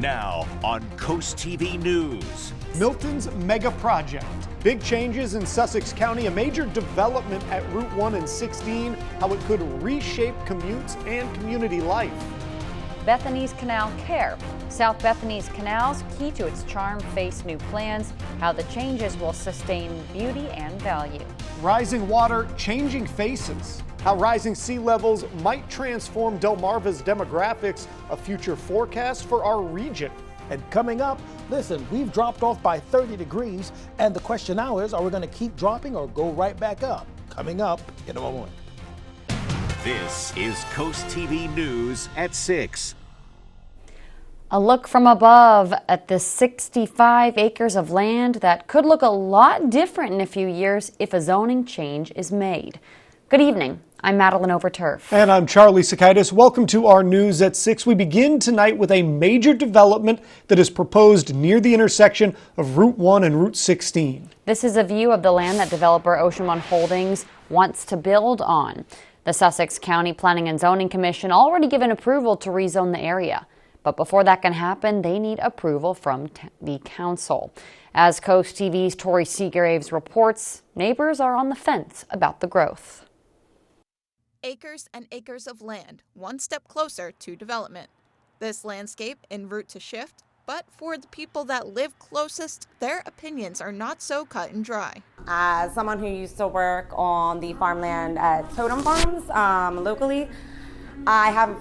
Now on Coast TV News. Milton's mega project. Big changes in Sussex County, a major development at Route 1 and 16, how it could reshape commutes and community life. Bethany's Canal Care. South Bethany's canals, key to its charm, face new plans, how the changes will sustain beauty and value. Rising water, changing faces. How rising sea levels might transform Delmarva's demographics, a future forecast for our region. And coming up, listen, we've dropped off by 30 degrees, and the question now is, are we going to keep dropping or go right back up? Coming up in a moment. This is Coast TV News at 6. A look from above at the 65 acres of land that could look a lot different in a few years if a zoning change is made. Good evening. I'm Madeline Overturf. And I'm Charlie Sakaitis. Welcome to our News at 6. We begin tonight with a major development that is proposed near the intersection of Route 1 and Route 16. This is a view of the land that developer Ocean One Holdings wants to build on. The Sussex County Planning and Zoning Commission already given approval to rezone the area. But before that can happen, they need approval from the council. As Coast TV's Tori Seagraves reports, neighbors are on the fence about the growth. Acres and acres of land, one step closer to development. This landscape en route to shift, but for the people that live closest, their opinions are not so cut and dry. As someone who used to work on the farmland at Totem Farms locally, I have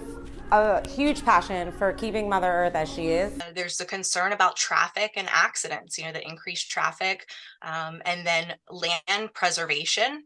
a huge passion for keeping Mother Earth as she is. There's the concern about traffic and accidents, the increased traffic, and then land preservation.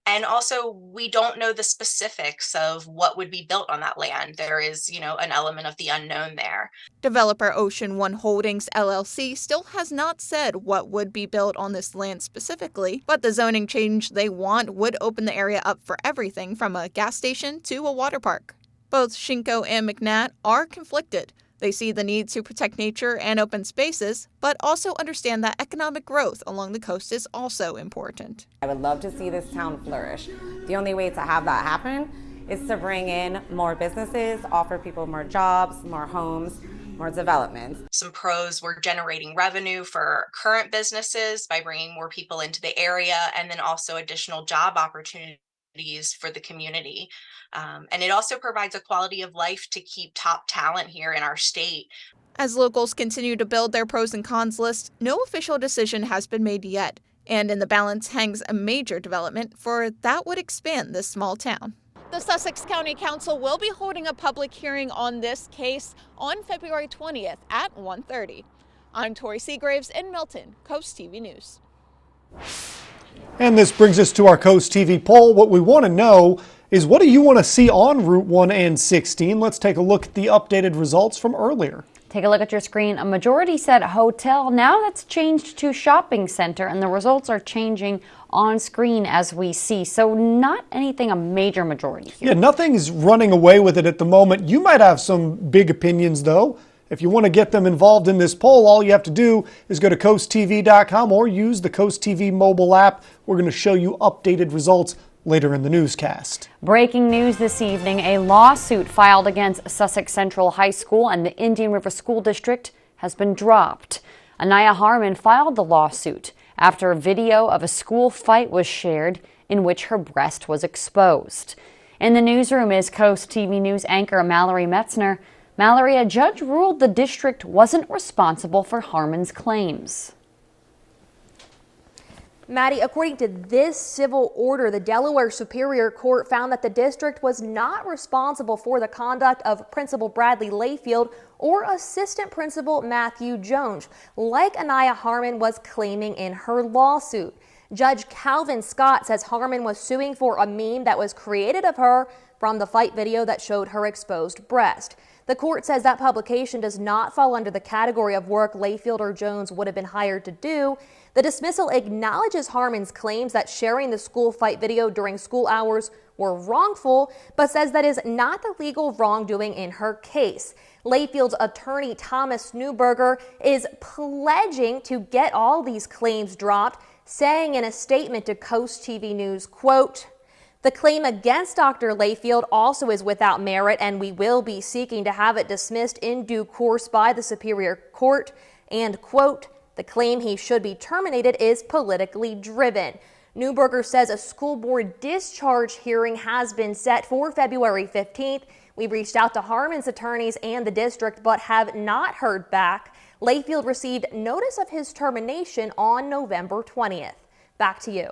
And also, we don't know the specifics of what would be built on that land. There is, an element of the unknown there. Developer Ocean One Holdings, LLC, still has not said what would be built on this land specifically, but the zoning change they want would open the area up for everything from a gas station to a water park. Both Shinko and McNatt are conflicted. They see the need to protect nature and open spaces, but also understand that economic growth along the coast is also important. I would love to see this town flourish. The only way to have that happen is to bring in more businesses, offer people more jobs, more homes, more development. Some pros were generating revenue for current businesses by bringing more people into the area, and then also additional job opportunities for the community. And it also provides a quality of life to keep top talent here in our state. As locals continue to build their pros and cons list, no official decision has been made yet. And in the balance hangs a major development for that would expand this small town. The Sussex County Council will be holding a public hearing on this case on February 20th at 1:30. I'm Tori Seagraves in Milton, Coast TV News. And this brings us to our Coast TV poll. What we want to know is, what do you want to see on Route 1 and 16? Let's take a look at the updated results from earlier. Take a look at your screen. A majority said hotel. Now that's changed to shopping center, and the results are changing on screen as we see. So not anything a major majority here. Yeah, nothing's running away with it at the moment. You might have some big opinions, though. If you want to get them involved in this poll, all you have to do is go to coasttv.com or use the Coast TV mobile app. We're going to show you updated results later in the newscast. Breaking news this evening, a lawsuit filed against Sussex Central High School and the Indian River School District has been dropped. Anaya Harmon filed the lawsuit after a video of a school fight was shared in which her breast was exposed. In the newsroom is Coast TV News anchor Mallory Metzner. Mallory, a judge ruled the district wasn't responsible for Harmon's claims. Maddie, according to this civil order, the Delaware Superior Court found that the district was not responsible for the conduct of Principal Bradley Layfield or Assistant Principal Matthew Jones, like Anaya Harmon was claiming in her lawsuit. Judge Calvin Scott says Harmon was suing for a meme that was created of her from the fight video that showed her exposed breast. The court says that publication does not fall under the category of work Layfield or Jones would have been hired to do. The dismissal acknowledges Harmon's claims that sharing the school fight video during school hours were wrongful, but says that is not the legal wrongdoing in her case. Layfield's attorney Thomas Newberger is pledging to get all these claims dropped, saying in a statement to Coast TV News, quote, The claim against Dr. Layfield also is without merit, and we will be seeking to have it dismissed in due course by the Superior Court. And, quote, the claim he should be terminated is politically driven. Neuberger says a school board discharge hearing has been set for February 15th. We reached out to Harmon's attorneys and the district, but have not heard back. Layfield received notice of his termination on November 20th. Back to you.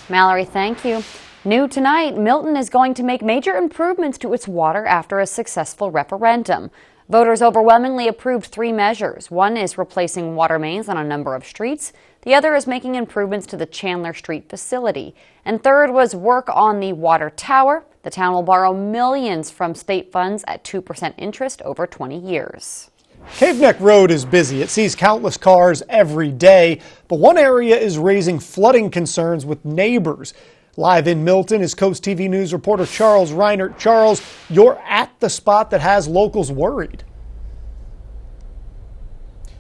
Mallory, thank you. New tonight, Milton is going to make major improvements to its water after a successful referendum. Voters overwhelmingly approved 3 measures. One is replacing water mains on a number of streets. The other is making improvements to the Chandler Street facility. And third was work on the water tower. The town will borrow millions from state funds at 2% interest over 20 years. Cave Neck Road is busy. It sees countless cars every day, but one area is raising flooding concerns with neighbors. Live in Milton is Coast TV News reporter Charles Reinert. Charles, you're at the spot that has locals worried.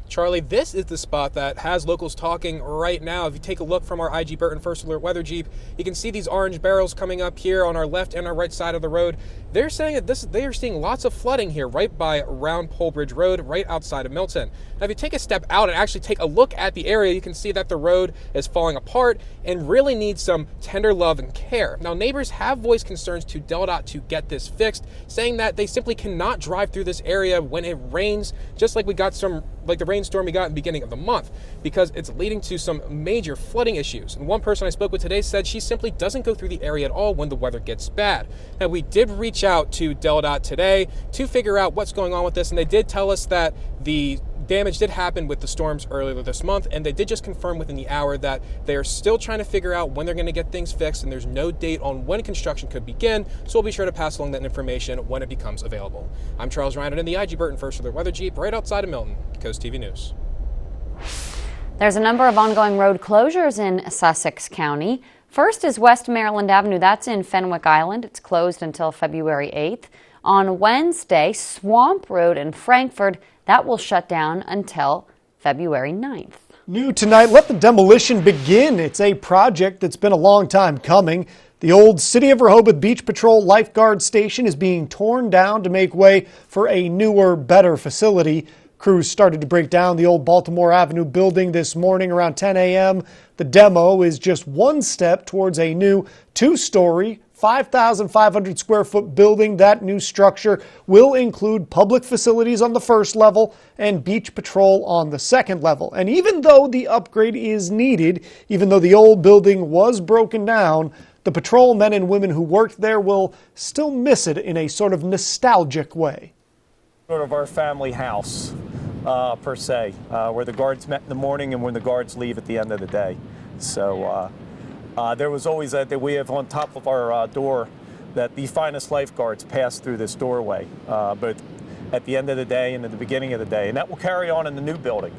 Charlie, this is the spot that has locals talking right now. If you take a look from our IG Burton First Alert Weather Jeep, you can see these orange barrels coming up here on our left and our right side of the road. They're saying that they are seeing lots of flooding here right by Round Pole Bridge Road, right outside of Milton. Now, if you take a step out and actually take a look at the area, you can see that the road is falling apart and really needs some tender love and care. Now, neighbors have voiced concerns to DelDOT to get this fixed, saying that they simply cannot drive through this area when it rains, just like the rainstorm we got in the beginning of the month, because it's leading to some major flooding issues. And one person I spoke with today said she simply doesn't go through the area at all when the weather gets bad. Now, we did reach out to DelDOT today to figure out what's going on with this, and they did tell us that the damage did happen with the storms earlier this month, and they did just confirm within the hour that they are still trying to figure out when they're going to get things fixed, and there's no date on when construction could begin, so we'll be sure to pass along that information when it becomes available. I'm Charles Reinert in the IG Burton First Alert Weather Jeep right outside of Milton, Coast TV News. There's a number of ongoing road closures in Sussex County. First is West Maryland Avenue. That's in Fenwick Island. It's closed until February 8th. On Wednesday, Swamp Road in Frankfort, that will shut down until February 9th. New tonight, let the demolition begin. It's a project that's been a long time coming. The old City of Rehoboth Beach Patrol lifeguard station is being torn down to make way for a newer, better facility. Crews started to break down the old Baltimore Avenue building this morning around 10 a.m. The demo is just one step towards a new 2-story, 5,500 square foot building. That new structure will include public facilities on the first level and beach patrol on the second level. And even though the upgrade is needed, even though the old building was broken down, the patrol men and women who worked there will still miss it in a sort of nostalgic way. Sort of our family house, per se, where the guards met in the morning and when the guards leave at the end of the day. So there was always that we have on top of our door that the finest lifeguards pass through this doorway, but at the end of the day and at the beginning of the day, and that will carry on in the new building.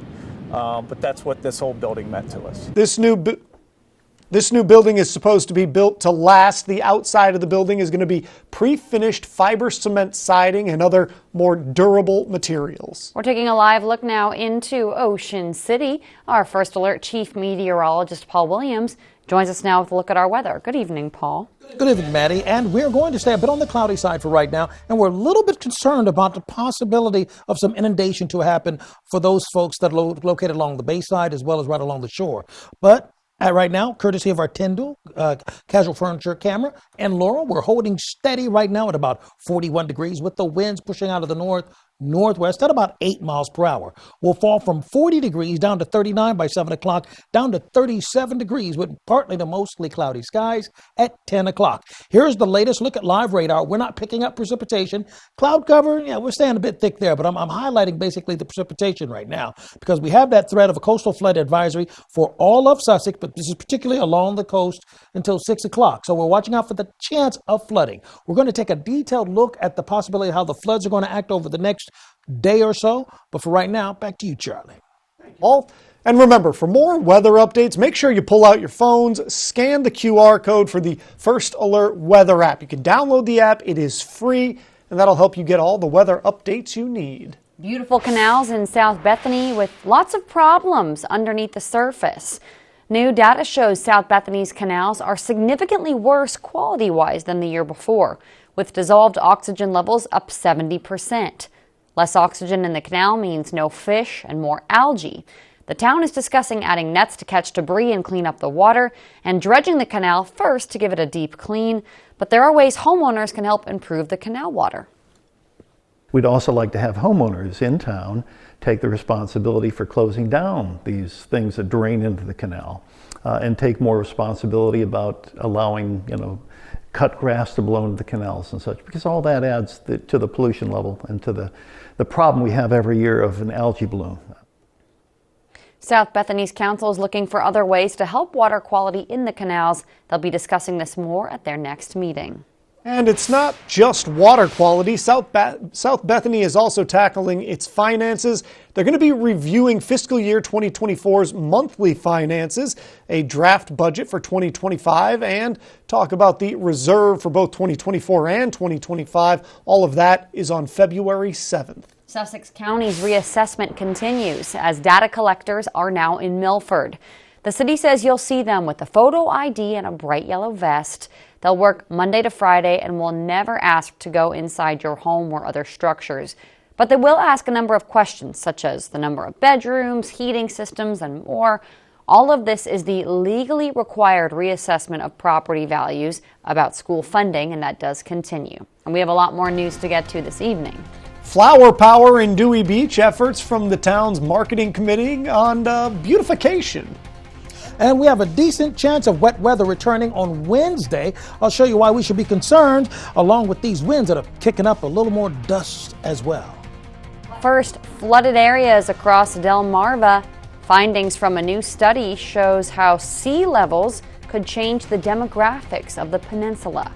But that's what this whole building meant to us. This new building is supposed to be built to last. The outside of the building is going to be pre-finished fiber cement siding and other more durable materials. We're taking a live look now into Ocean City. Our First Alert Chief Meteorologist Paul Williams joins us now with a look at our weather. Good evening, Paul. Good evening, Maddie. And we're going to stay a bit on the cloudy side for right now. And we're a little bit concerned about the possibility of some inundation to happen for those folks that are located along the bayside as well as right along the shore. But right now, courtesy of our Tyndall casual furniture camera and Laurel, we're holding steady right now at about 41 degrees with the winds pushing out of the northwest at about 8 miles per hour. We'll fall from 40 degrees down to 39 by 7 o'clock, down to 37 degrees with partly to mostly cloudy skies at 10 o'clock. Here's the latest look at live radar. We're not picking up precipitation. Cloud cover, we're staying a bit thick there, but I'm highlighting basically the precipitation right now because we have that threat of a coastal flood advisory for all of Sussex, but this is particularly along the coast until 6 o'clock. So we're watching out for the chance of flooding. We're going to take a detailed look at the possibility of how the floods are going to act over the next day or so. But for right now, back to you, Charlie. Paul. And remember, for more weather updates, make sure you pull out your phones, scan the QR code for the First Alert Weather app. You can download the app. It is free, and that'll help you get all the weather updates you need. Beautiful canals in South Bethany with lots of problems underneath the surface. New data shows South Bethany's canals are significantly worse quality-wise than the year before, with dissolved oxygen levels up 70%. Less oxygen in the canal means no fish and more algae. The town is discussing adding nets to catch debris and clean up the water, and dredging the canal first to give it a deep clean. But there are ways homeowners can help improve the canal water. We'd also like to have homeowners in town take the responsibility for closing down these things that drain into the canal, and take more responsibility about allowing, cut grass to blow into the canals and such, because all that adds to the pollution level and to the problem we have every year of an algae bloom. South Bethany's council is looking for other ways to help water quality in the canals. They'll be discussing this more at their next meeting. And it's not just water quality. South Bethany is also tackling its finances. They're going to be reviewing fiscal year 2024's monthly finances, a draft budget for 2025, and talk about the reserve for both 2024 and 2025. All of that is on February 7th. Sussex County's reassessment continues as data collectors are now in Milford. The city says you'll see them with a photo ID and a bright yellow vest. They'll work Monday to Friday and will never ask to go inside your home or other structures. But they will ask a number of questions, such as the number of bedrooms, heating systems, and more. All of this is the legally required reassessment of property values, about school funding, and that does continue. And we have a lot more news to get to this evening. Flower power in Dewey Beach, efforts from the town's marketing committee on beautification. And we have a decent chance of wet weather returning on Wednesday. I'll show you why we should be concerned, along with these winds that are kicking up a little more dust as well. First, flooded areas across Delmarva. Findings from a new study shows how sea levels could change the demographics of the peninsula.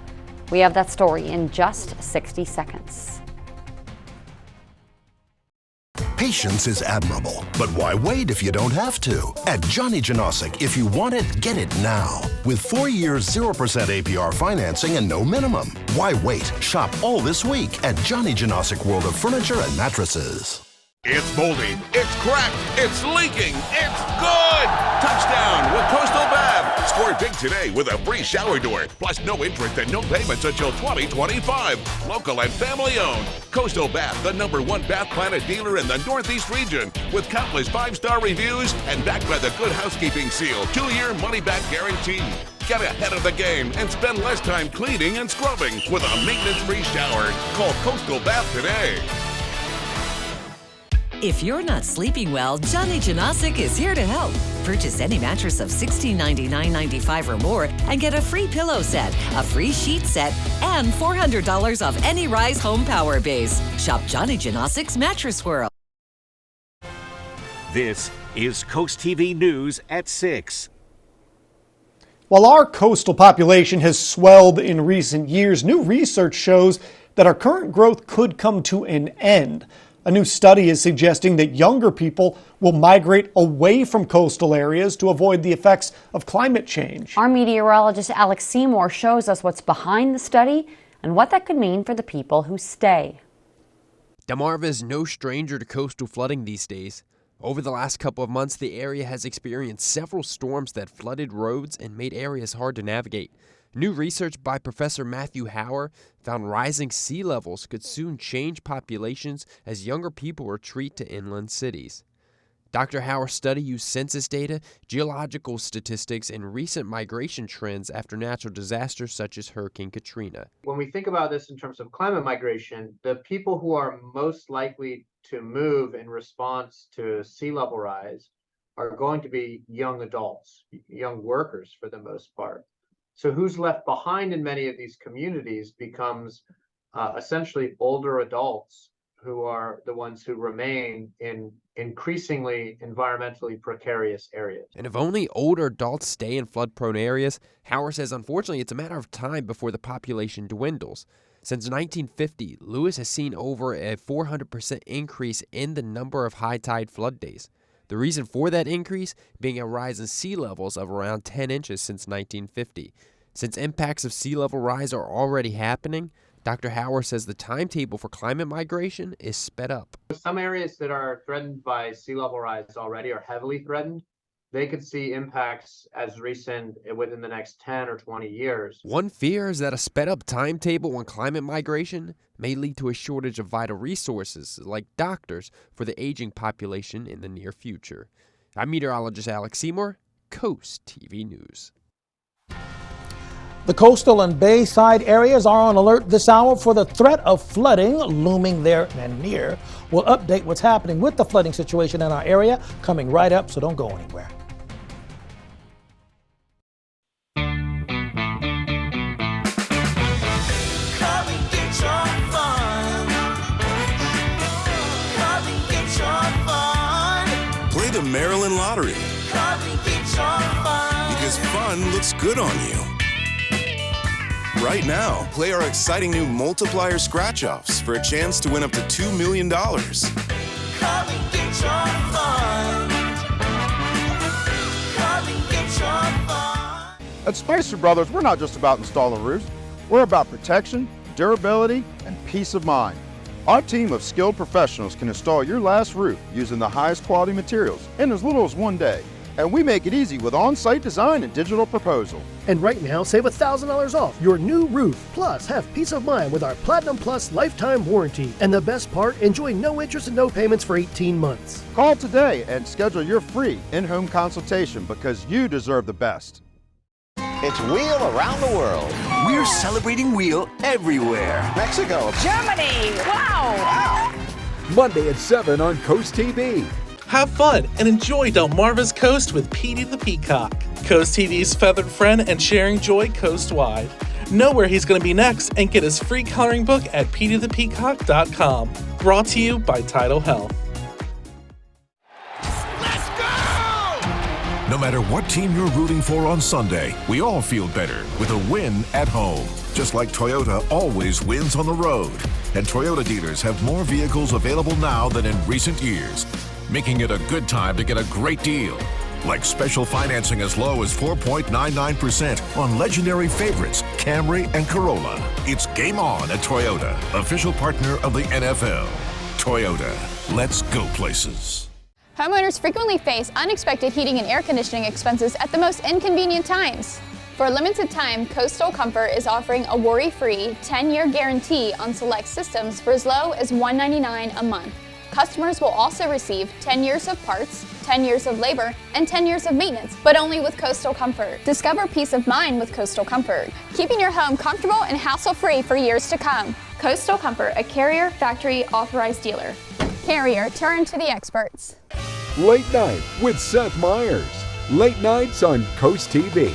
We have that story in just 60 seconds. Patience is admirable, but why wait if you don't have to? At Johnny Janosic, if you want it, get it now. With 4 years, 0% APR financing and no minimum. Why wait? Shop all this week at Johnny Janosic World of Furniture and Mattresses. It's moldy, it's cracked, it's leaking, it's good! Touchdown with Coastal Bath! Score big today with a free shower door, plus no interest and no payments until 2025. Local and family owned. Coastal Bath, the #1 Bath Planet dealer in the Northeast region, with countless 5-star reviews and backed by the Good Housekeeping Seal, 2-year money-back guarantee. Get ahead of the game and spend less time cleaning and scrubbing with a maintenance-free shower. Call Coastal Bath today. If you're not sleeping well, Johnny Janosic is here to help. Purchase any mattress of $1699.95 or more and get a free pillow set, a free sheet set, and $400 off any Rise Home Power Base. Shop Johnny Janosic's Mattress World. This is Coast TV News at 6. While our coastal population has swelled in recent years, new research shows that our current growth could come to an end. A new study is suggesting that younger people will migrate away from coastal areas to avoid the effects of climate change. Our meteorologist Alex Seymour shows us what's behind the study and what that could mean for the people who stay. Delmarva is no stranger to coastal flooding these days. Over the last couple of months, the area has experienced several storms that flooded roads and made areas hard to navigate. New research by Professor Matthew Hauer found rising sea levels could soon change populations as younger people retreat to inland cities. Dr. Hauer's study used census data, geological statistics, and recent migration trends after natural disasters such as Hurricane Katrina. When we think about this in terms of climate migration, the people who are most likely to move in response to sea level rise are going to be young adults, young workers for the most part. So who's left behind in many of these communities becomes essentially older adults who are the ones who remain in increasingly environmentally precarious areas. And if only older adults stay in flood-prone areas, Hauer says unfortunately it's a matter of time before the population dwindles. Since 1950, Lewis has seen over a 400% increase in the number of high tide flood days. The reason for that increase being a rise in sea levels of around 10 inches since 1950. Since impacts of sea level rise are already happening, Dr. Hauer says the timetable for climate migration is sped up. Some areas that are threatened by sea level rise already are heavily threatened. they could see impacts as recent within the next 10 or 20 years. One fear is that a sped-up timetable on climate migration may lead to a shortage of vital resources like doctors for the aging population in the near future. I'm meteorologist Alex Seymour, Coast TV News. The coastal and bayside areas are on alert this hour for the threat of flooding looming there and near. We'll update what's happening with the flooding situation in our area coming right up, so don't go anywhere. Play the Maryland Lottery. Because fun looks good on you. Right now, play our exciting new multiplier scratch-offs for a chance to win up to $2 million. Come and get your fun. Come and get your fun. At Spicer Brothers, we're not just about installing roofs. We're about protection, durability, and peace of mind. Our team of skilled professionals can install your last roof using the highest quality materials in as little as 1 day. And we make it easy with on-site design and digital proposal. And right now, save $1,000 off your new roof. Plus, have peace of mind with our Platinum Plus lifetime warranty. And the best part, enjoy no interest and no payments for 18 months. Call today and schedule your free in-home consultation because you deserve the best. It's Wheel Around the World. We're celebrating Wheel everywhere. Mexico. Germany. Wow. Monday at 7 on Coast TV. Have fun and enjoy Delmarva's Coast with Petey the Peacock, Coast TV's feathered friend and sharing joy coast-wide. Know where he's going to be next and get his free coloring book at peteythepeacock.com. Brought to you by Tidal Health. No matter what team you're rooting for on Sunday, we all feel better with a win at home. Just like Toyota always wins on the road. And Toyota dealers have more vehicles available now than in recent years, making it a good time to get a great deal. Like special financing as low as 4.99% on legendary favorites, Camry and Corolla. It's game on at Toyota, official partner of the NFL. Toyota, let's go places. Homeowners frequently face unexpected heating and air conditioning expenses at the most inconvenient times. For a limited time, Coastal Comfort is offering a worry-free 10-year guarantee on select systems for as low as $199 a month. Customers will also receive 10 years of parts, 10 years of labor, and 10 years of maintenance, but only with Coastal Comfort. Discover peace of mind with Coastal Comfort, keeping your home comfortable and hassle-free for years to come. Coastal Comfort, a Carrier Factory Authorized Dealer. Carrier, turn to the experts. Late Night with Seth Meyers. Late nights on Coast TV.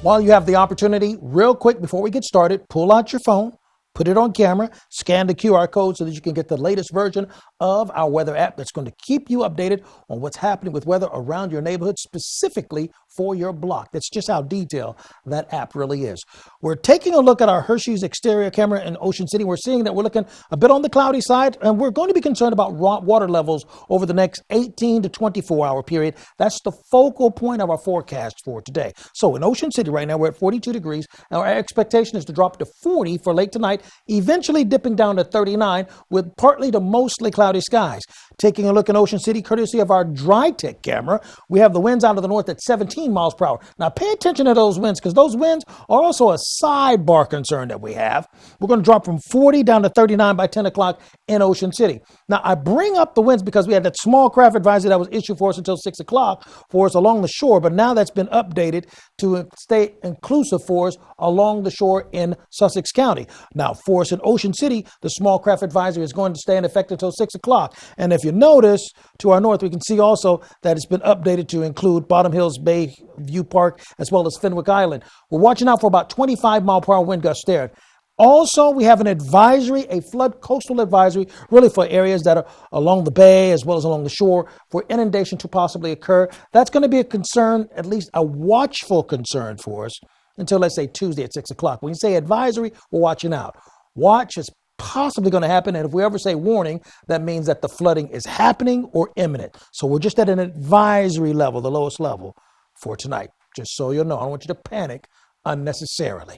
While you have the opportunity, real quick before we get started, pull out your phone, put it on camera, scan the QR code so that you can get the latest version of our weather app that's going to keep you updated on what's happening with weather around your neighborhood, specifically for your block. That's just how detailed that app really is. We're taking a look at our Hershey's exterior camera in Ocean City. We're seeing that we're looking a bit on the cloudy side, and we're going to be concerned about water levels over the next 18 to 24-hour period. That's the focal point of our forecast for today. So in Ocean City right now, we're at 42 degrees. Now our expectation is to drop to 40 for late tonight, eventually dipping down to 39 with partly to mostly cloudy skies. Taking a look in Ocean City, courtesy of our Dry-Tech camera, we have the winds out of the north at 17 miles per hour. Now pay attention to those winds because those winds are also a sidebar concern that we have. We're going to drop from 40 down to 39 by 10 o'clock in Ocean City. Now I bring up the winds because we had that small craft advisory that was issued for us until 6 o'clock for us along the shore, but now that's been updated to stay inclusive for us along the shore in Sussex County. Now for us in Ocean City, the small craft advisory is going to stay in effect until 6 o'clock. And if you notice, to our north, we can see also that it's been updated to include Bottom Hills Bay View Park as well as Fenwick Island. We're watching out for about 25 mile per hour wind gusts there. Also, we have an advisory, a flood coastal advisory, really for areas that are along the bay as well as along the shore for inundation to possibly occur. That's going to be a concern, at least a watchful concern for us until, let's say, Tuesday at 6 o'clock. When you say advisory, we're watching out. Watch is possibly going to happen, and if we ever say warning, that means that the flooding is happening or imminent. So we're just at an advisory level, the lowest level for tonight, just so you'll know. I don't want you to panic unnecessarily.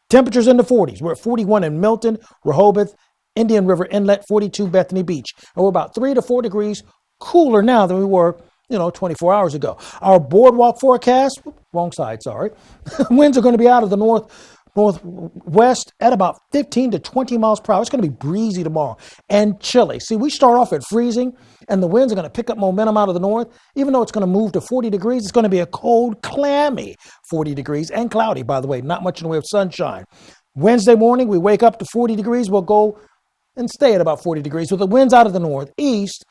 Temperatures in the 40s. We're at 41 in Milton, Rehoboth, Indian River Inlet, 42 Bethany Beach. And we're about 3 to 4 degrees cooler now than we were, 24 hours ago. Our boardwalk forecast, wrong side, sorry. Winds are going to be out of the northwest at about 15 to 20 miles per hour. It's going to be breezy tomorrow and chilly. See, we start off at freezing, and the winds are going to pick up momentum out of the north. Even though it's going to move to 40 degrees, it's going to be a cold, clammy 40 degrees and cloudy, by the way. Not much in the way of sunshine. Wednesday morning, we wake up to 40 degrees. We'll go and stay at about 40 degrees with the winds out of the northeast.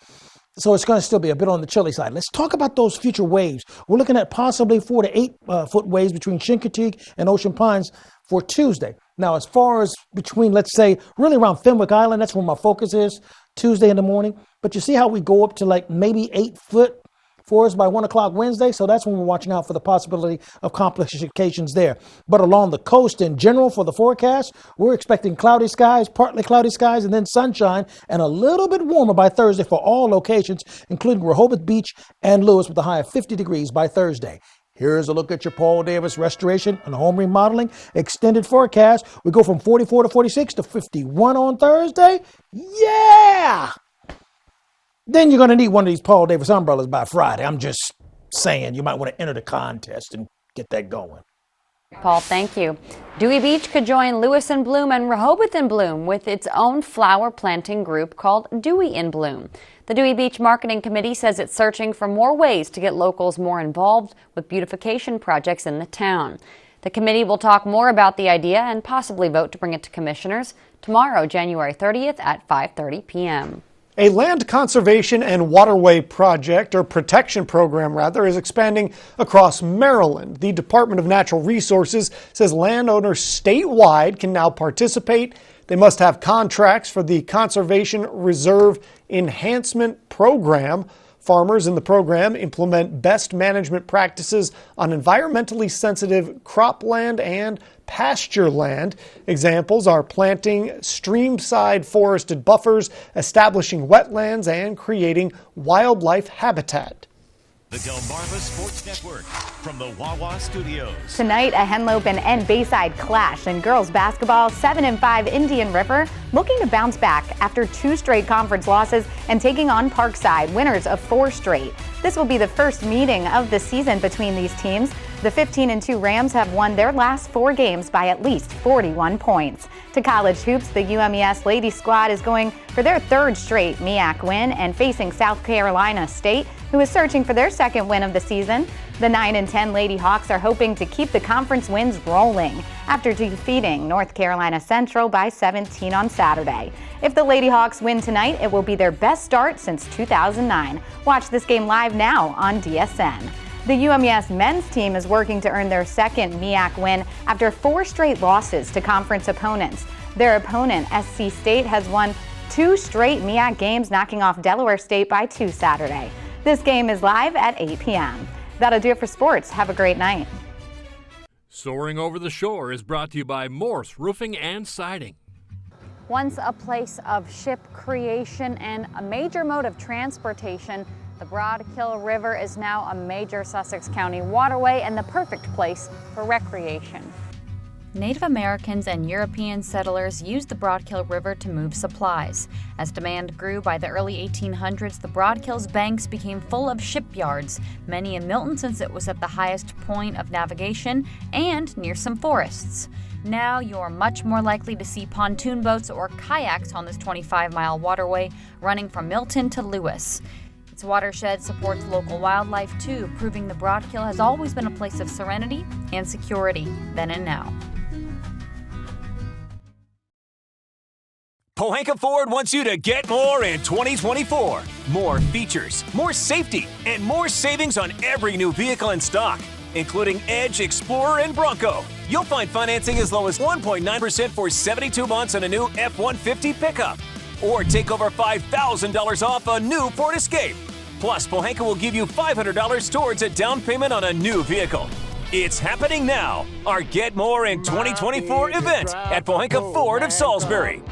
So it's going to still be a bit on the chilly side. Let's talk about those future waves. We're looking at possibly 4 to 8 foot waves between Chincoteague and Ocean Pines for Tuesday. Now, as far as between, let's say, really around Fenwick Island, that's where my focus is, Tuesday in the morning. But you see how we go up to like maybe 8 foot for us by 1 o'clock Wednesday. So that's when we're watching out for the possibility of complications there. But along the coast in general for the forecast, we're expecting cloudy skies, partly cloudy skies, and then sunshine, and a little bit warmer by Thursday for all locations, including Rehoboth Beach and Lewis with a high of 50 degrees by Thursday. Here's a look at your Paul Davis Restoration and Home Remodeling extended forecast. We go from 44 to 46 to 51 on Thursday. Yeah! Then you're going to need one of these Paul Davis umbrellas by Friday. I'm just saying you might want to enter the contest and get that going. Paul, thank you. Dewey Beach could join Lewis in Bloom and Rehoboth in Bloom with its own flower planting group called Dewey in Bloom. The Dewey Beach Marketing Committee says it's searching for more ways to get locals more involved with beautification projects in the town. The committee will talk more about the idea and possibly vote to bring it to commissioners tomorrow, January 30th at 5:30 p.m. A land conservation and waterway project, or protection program rather, is expanding across Maryland. The Department of Natural Resources says landowners statewide can now participate. They must have contracts for the Conservation Reserve Enhancement Program. Farmers in the program implement best management practices on environmentally sensitive cropland and pasture land. Examples are planting streamside forested buffers, establishing wetlands, and creating wildlife habitat. The Delmarva Sports Network from the Wawa Studios. Tonight, a Henlopen and Bayside clash in girls basketball. 7-5 Indian River looking to bounce back after 2 straight conference losses and taking on Parkside, winners of 4 straight. This will be the first meeting of the season between these teams. The 15-2 Rams have won their last 4 games by at least 41 points. To college hoops, the UMES ladies squad is going for their 3rd straight MEAC win and facing South Carolina State, who is searching for their 2nd win of the season. The 9-10 Lady Hawks are hoping to keep the conference wins rolling after defeating North Carolina Central by 17 on Saturday. If the Lady Hawks win tonight, it will be their best start since 2009. Watch this game live now on DSN. The UMES men's team is working to earn their 2nd MEAC win after 4 straight losses to conference opponents. Their opponent, SC State, has won 2 straight MEAC games, knocking off Delaware State by 2 Saturday. This game is live at 8 p.m. That'll do it for sports. Have a great night. Soaring Over the Shore is brought to you by Morse Roofing and Siding. Once a place of ship creation and a major mode of transportation, the Broadkill River is now a major Sussex County waterway and the perfect place for recreation. Native Americans and European settlers used the Broadkill River to move supplies. As demand grew by the early 1800s, the Broadkill's banks became full of shipyards, many in Milton since it was at the highest point of navigation and near some forests. Now you're much more likely to see pontoon boats or kayaks on this 25-mile waterway running from Milton to Lewis. Its watershed supports local wildlife too, proving the Broadkill has always been a place of serenity and security, then and now. Pohanka Ford wants you to get more in 2024. More features, more safety, and more savings on every new vehicle in stock, including Edge, Explorer, and Bronco. You'll find financing as low as 1.9% for 72 months on a new F-150 pickup. Or take over $5,000 off a new Ford Escape. Plus, Pohanka will give you $500 towards a down payment on a new vehicle. It's happening now. Our Get More in 2024 event at Pohanka Ford of Salisbury.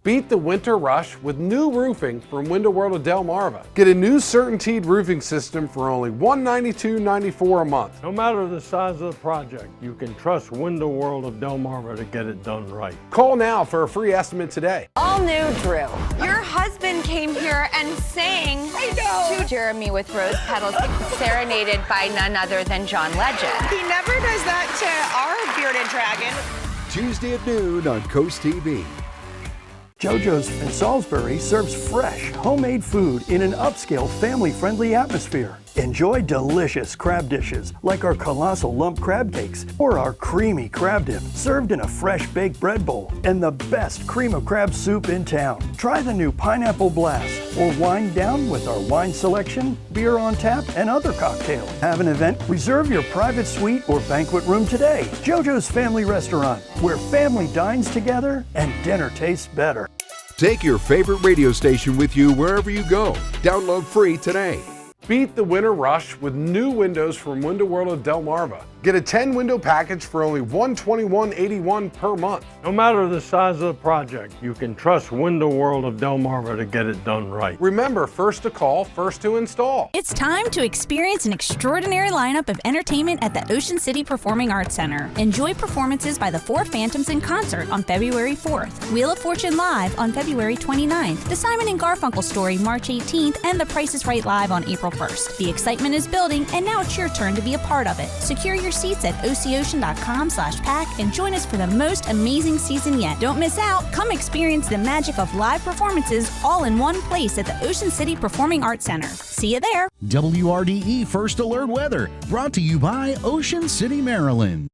Beat the winter rush with new roofing from Window World of Delmarva. Get a new CertainTeed roofing system for only $192.94 a month. No matter the size of the project, you can trust Window World of Delmarva to get it done right. Call now for a free estimate today. All new Drew. Your husband came here and sang to Jeremy with Rose Petals, serenaded by none other than John Legend. He never does that to our bearded dragon. Tuesday at noon on Coast TV. JoJo's in Salisbury serves fresh, homemade food in an upscale, family-friendly atmosphere. Enjoy delicious crab dishes like our colossal lump crab cakes or our creamy crab dip served in a fresh baked bread bowl and the best cream of crab soup in town. Try the new Pineapple Blast or wind down with our wine selection, beer on tap, and other cocktails. Have an event? Reserve your private suite or banquet room today. JoJo's Family Restaurant, where family dines together and dinner tastes better. Take your favorite radio station with you wherever you go. Download free today. Beat the winter rush with new windows from Window World of Delmarva. Get a 10-window package for only $121.81 per month. No matter the size of the project, you can trust Window World of Delmarva to get it done right. Remember, first to call, first to install. It's time to experience an extraordinary lineup of entertainment at the Ocean City Performing Arts Center. Enjoy performances by the Four Phantoms in concert on February 4th, Wheel of Fortune Live on February 29th, The Simon and Garfunkel Story March 18th, and The Price is Right Live on April 1st. The excitement is building, and now it's your turn to be a part of it. Secure your seats at oceocean.com/pack and join us for the most amazing season yet. Don't miss out. Come experience the magic of live performances all in one place at the Ocean City Performing Arts Center. See you there. WRDE First Alert Weather, brought to you by Ocean City, Maryland.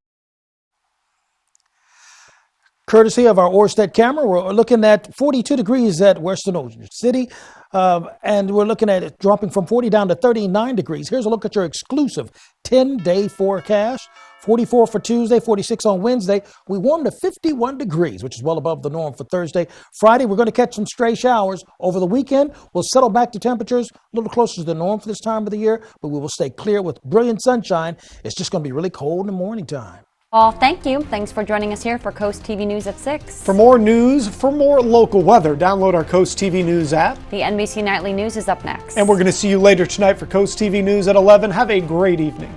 Courtesy of our Orsted camera, we're looking at 42 degrees at Western Ocean City, and we're looking at it dropping from 40 down to 39 degrees. Here's a look at your exclusive 10-day forecast. 44 for Tuesday, 46 on Wednesday. We warmed to 51 degrees, which is well above the norm for Thursday. Friday, we're going to catch some stray showers. Over the weekend, we'll settle back to temperatures a little closer to the norm for this time of the year, but we will stay clear with brilliant sunshine. It's just going to be really cold in the morning time. Well, thank you. Thanks for joining us here for Coast TV News at 6. For more news, for more local weather, download our Coast TV News app. The NBC Nightly News is up next. And we're going to see you later tonight for Coast TV News at 11. Have a great evening.